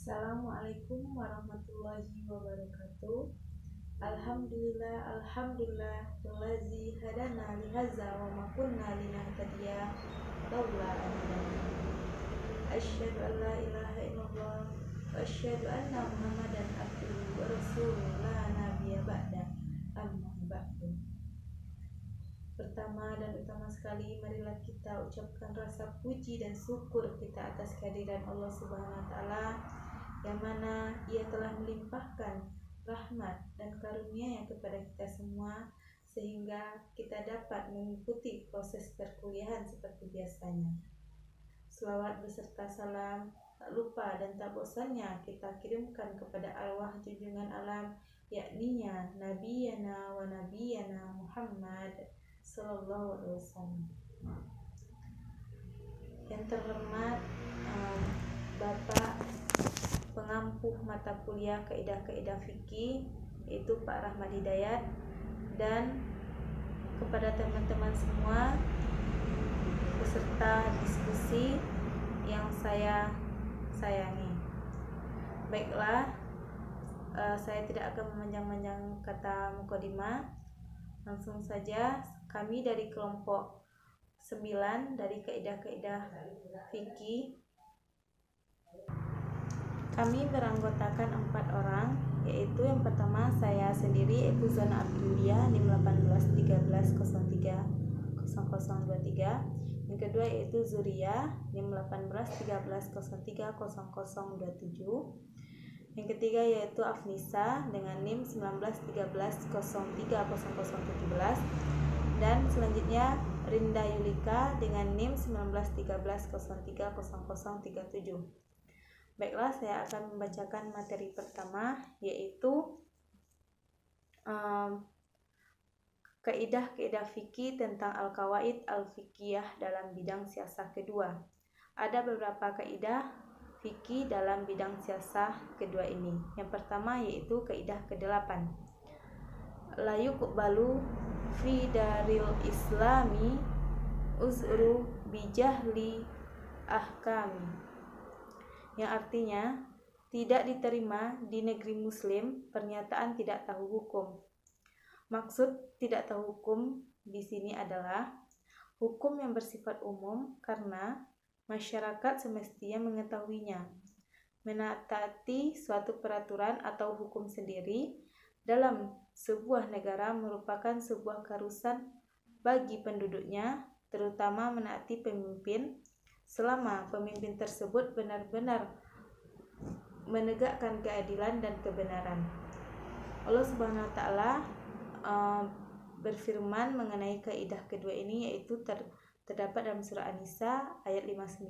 Assalamualaikum warahmatullahi wabarakatuh. Alhamdulillah wallazi hadana lihaza wa ma kunna linahtadiya laula an hadana. Asyhadu an la ilaha illallah wa asyhadu anna Muhammadan abduhu wa rasuluhu la nabiyya ba'da. Amma ba'du. Pertama dan utama sekali, marilah kita ucapkan rasa puji dan syukur kita atas kehadiran Allah Subhanahu wa taala, yang mana Ia telah melimpahkan rahmat dan karunia-Nya kepada kita semua, sehingga kita dapat mengikuti proses perkuliahan seperti biasanya. Selawat beserta salam tak lupa dan tak bosannya kita kirimkan kepada arwah junjungan alam, yakninya Nabiyana wa Nabiyana Muhammad Sallallahu Alaihi Wasallam. Yang terhormat Bapak pengampuh mata kuliah kaidah-kaidah fikih, yaitu Pak Rahmat Hidayat, dan kepada teman-teman semua peserta diskusi yang saya sayangi. Baiklah, saya tidak akan memanjang-manjang kata mukadimah. Langsung saja, kami dari kelompok 9 dari kaidah-kaidah fikih. Kami beranggotakan 4 orang, yaitu yang pertama saya sendiri, yaitu Zona Abdulia NIM 1813030023. Yang kedua yaitu Zuria NIM 1813030027. Yang ketiga yaitu Afnisa dengan NIM 1913030017. Dan selanjutnya Rinda Yulika dengan NIM 1913030037. Baiklah, saya akan membacakan materi pertama, yaitu kaidah-kaidah fikih tentang al-qawaid al-fiqhiyah dalam bidang siasah kedua. Ada beberapa kaidah fikih dalam bidang siasah kedua ini. Yang pertama yaitu kaidah ke-8. La yuqbalu fi daril islami uzru bijahli ahkami. Yang artinya, tidak diterima di negeri muslim pernyataan tidak tahu hukum. Maksud tidak tahu hukum di sini adalah hukum yang bersifat umum karena masyarakat semestinya mengetahuinya. Menaati suatu peraturan atau hukum sendiri dalam sebuah negara merupakan sebuah keharusan bagi penduduknya, terutama menaati pemimpin, selama pemimpin tersebut benar-benar menegakkan keadilan dan kebenaran. Allah Subhanahu wa taala berfirman mengenai kaidah kedua ini, yaitu terdapat dalam surah An-Nisa ayat 59.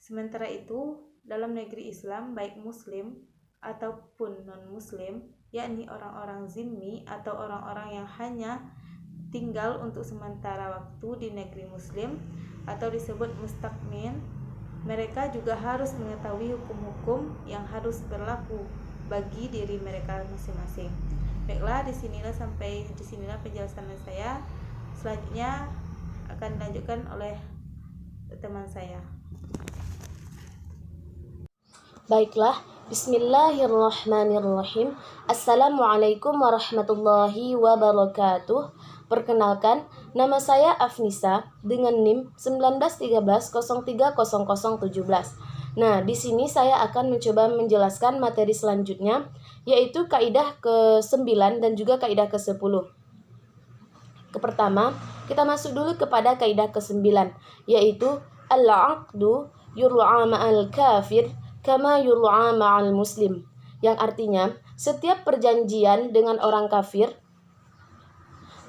Sementara itu, dalam negeri Islam baik muslim ataupun non-muslim, yakni orang-orang zimmi atau orang-orang yang hanya tinggal untuk sementara waktu di negeri muslim atau disebut mustaqmin, mereka juga harus mengetahui hukum-hukum yang harus berlaku bagi diri mereka masing-masing. Baiklah, sampai disinilah penjelasan saya. Selanjutnya akan dilanjutkan oleh teman saya. Baiklah, bismillahirrahmanirrahim. Assalamualaikum warahmatullahi wabarakatuh. Perkenalkan, nama saya Afnisa dengan NIM 1913030017. Nah, di sini saya akan mencoba menjelaskan materi selanjutnya, yaitu kaidah ke-9 dan juga kaidah ke-10. Pertama, kita masuk dulu kepada kaidah ke-9, yaitu al-aqdu yur'a ma'al kafir kama yur'a ma'al muslim. Yang artinya, setiap perjanjian dengan orang kafir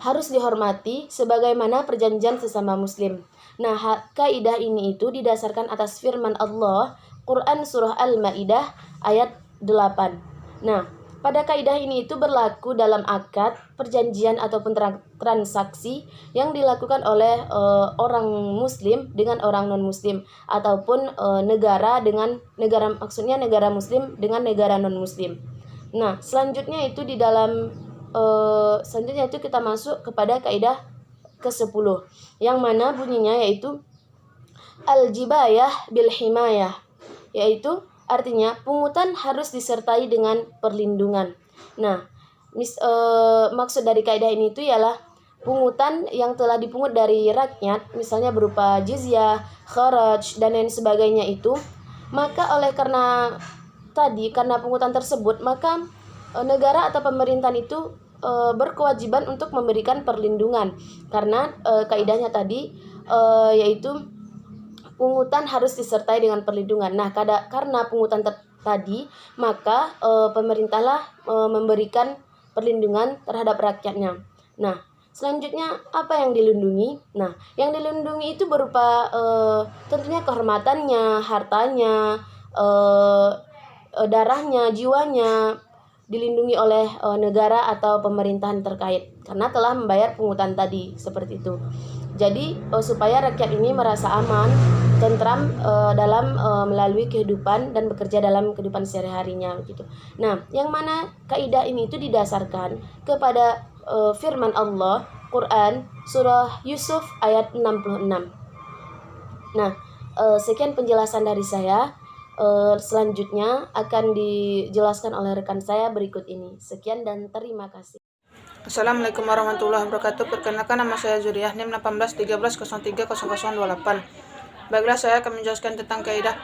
harus dihormati sebagaimana perjanjian sesama muslim. Nah, kaidah ini itu didasarkan atas firman Allah, Quran surah Al-Maidah ayat 8. Nah, pada kaidah ini itu berlaku dalam akad, perjanjian ataupun transaksi yang dilakukan oleh orang muslim dengan orang non-muslim, ataupun negara muslim dengan negara non-muslim. Nah, selanjutnya itu kita masuk kepada kaidah ke-10, yang mana bunyinya yaitu al-jibayah bil himayah, yaitu Artinya, pungutan harus disertai dengan perlindungan. Nah, maksud dari kaidah ini itu ialah pungutan yang telah dipungut dari rakyat, misalnya berupa jizyah, kharaj, dan lain sebagainya itu, maka karena pungutan tersebut, maka negara atau pemerintahan itu berkewajiban untuk memberikan perlindungan, karena kaidahnya tadi yaitu pungutan harus disertai dengan perlindungan. Nah, karena pungutan tadi, maka pemerintahlah memberikan perlindungan terhadap rakyatnya. Nah, selanjutnya apa yang dilindungi? Nah, yang dilindungi itu berupa tentunya kehormatannya, hartanya, darahnya, jiwanya, dilindungi oleh negara atau pemerintahan terkait karena telah membayar pungutan tadi, seperti itu. Jadi supaya rakyat ini merasa aman, tentram dalam melalui kehidupan dan bekerja dalam kehidupan sehari-harinya begitu. Nah, yang mana kaidah ini itu didasarkan kepada firman Allah Quran surah Yusuf ayat 66. Nah, sekian penjelasan dari saya. Selanjutnya akan dijelaskan oleh rekan saya berikut ini. Sekian dan terima kasih. Assalamualaikum warahmatullahi wabarakatuh. Perkenalkan, nama saya Zuriyah, NIM 1813030028. Baiklah, saya akan menjelaskan tentang kaidah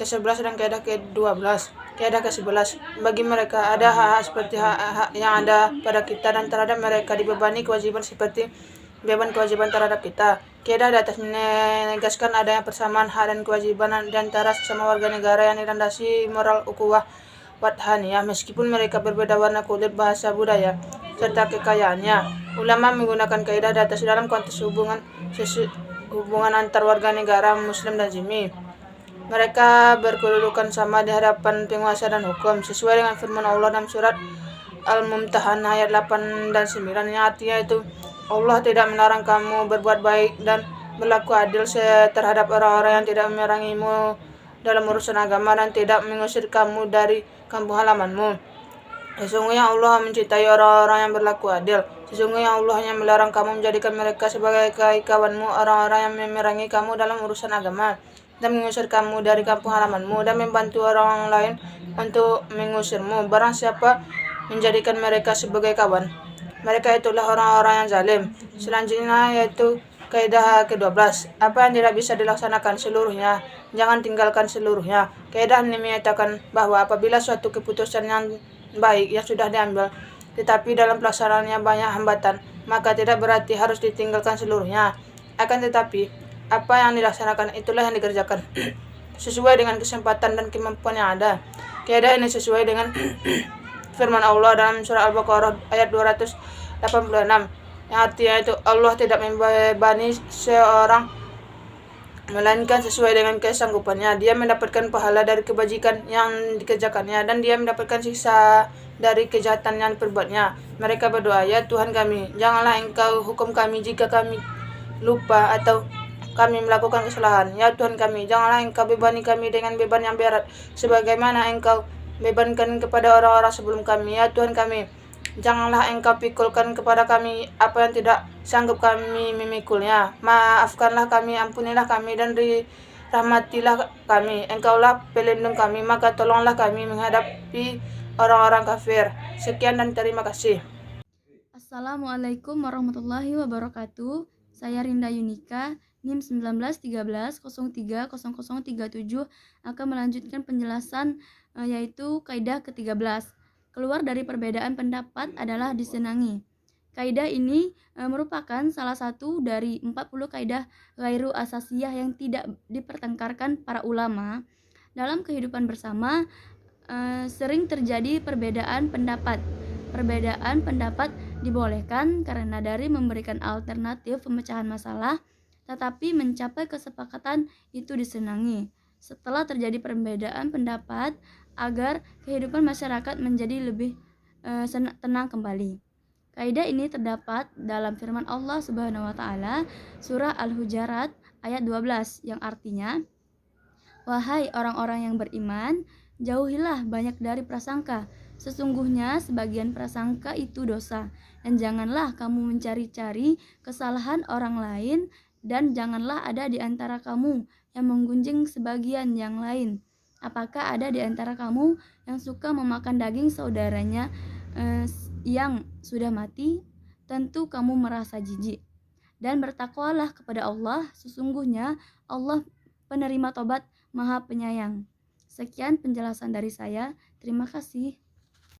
ke-11 dan kaidah ke-12. Kaidah ke-11, bagi mereka ada hak-hak seperti hak-hak yang ada pada kita dan terhadap mereka dibebani kewajiban seperti beban kewajiban terhadap kita. Kaidah di atas menegaskan adanya persamaan hak dan kewajiban di antara sesama warga negara yang dilandasi moral ukhuwah wadhaniyah meskipun mereka berbeda warna kulit, bahasa, budaya, serta kekayaannya. Ulama menggunakan kaidah di atas dalam konteks hubungan antar warga negara muslim dan zimmi. Mereka berkedudukan sama di hadapan penguasa dan hukum sesuai dengan firman Allah dalam surat Al-Mumtahanah ayat 8 dan 9 yang artinya itu Allah tidak melarang kamu berbuat baik dan berlaku adil terhadap orang-orang yang tidak memerangimu dalam urusan agama dan tidak mengusir kamu dari kampung halamanmu. Sesungguhnya Allah mencintai orang-orang yang berlaku adil. Sesungguhnya Allah yang melarang kamu menjadikan mereka sebagai kawanmu, orang-orang yang memerangi kamu dalam urusan agama dan mengusir kamu dari kampung halamanmu dan membantu orang lain untuk mengusirmu. Barang siapa menjadikan mereka sebagai kawan, mereka itulah orang-orang yang zalim. Selanjutnya yaitu kaidah ke-12. Apa yang tidak bisa dilaksanakan seluruhnya, jangan tinggalkan seluruhnya. Kaidah ini menyatakan bahwa apabila suatu keputusan yang baik yang sudah diambil, tetapi dalam pelaksanaannya banyak hambatan, maka tidak berarti harus ditinggalkan seluruhnya. Akan tetapi, apa yang dilaksanakan itulah yang dikerjakan sesuai dengan kesempatan dan kemampuan yang ada. Kaidah ini sesuai dengan firman Allah dalam surah Al-Baqarah ayat 286 yang artinya itu Allah tidak membebani seorang melainkan sesuai dengan kesanggupannya. Dia mendapatkan pahala dari kebajikan yang dikerjakannya dan dia mendapatkan siksa dari kejahatan yang diperbuatnya. Mereka berdoa, ya Tuhan kami, janganlah Engkau hukum kami jika kami lupa atau kami melakukan kesalahan. Ya Tuhan kami, janganlah Engkau bebani kami dengan beban yang berat sebagaimana Engkau bebankan kepada orang-orang sebelum kami. Ya Tuhan kami, janganlah Engkau pikulkan kepada kami apa yang tidak sanggup kami memikulnya. Maafkanlah kami, ampunilah kami, dan rahmatilah kami. Engkaulah pelindung kami, maka tolonglah kami menghadapi orang-orang kafir. Sekian dan terima kasih. Assalamualaikum warahmatullahi wabarakatuh. Saya Rinda Yunika, NIM 1913030037 akan melanjutkan penjelasan yaitu kaidah ke-13. Keluar dari perbedaan pendapat adalah disenangi. Kaidah ini merupakan salah satu dari 40 kaidah ghairu asasiyah yang tidak dipertengkarkan para ulama. Dalam kehidupan bersama sering terjadi perbedaan pendapat. Perbedaan pendapat dibolehkan karena dari memberikan alternatif pemecahan masalah, tetapi mencapai kesepakatan itu disenangi. Setelah terjadi perbedaan pendapat, agar kehidupan masyarakat menjadi lebih tenang kembali. Kaidah ini terdapat dalam firman Allah Subhanahu wa taala surah Al-Hujurat ayat 12 yang artinya, wahai orang-orang yang beriman, jauhilah banyak dari prasangka. Sesungguhnya sebagian prasangka itu dosa, dan janganlah kamu mencari-cari kesalahan orang lain, dan janganlah ada di antara kamu yang menggunjing sebagian yang lain. Apakah ada di antara kamu yang suka memakan daging saudaranya yang sudah mati? Tentu kamu merasa jijik. Dan bertakwalah kepada Allah, sesungguhnya Allah penerima tobat, Maha Penyayang. Sekian penjelasan dari saya. Terima kasih.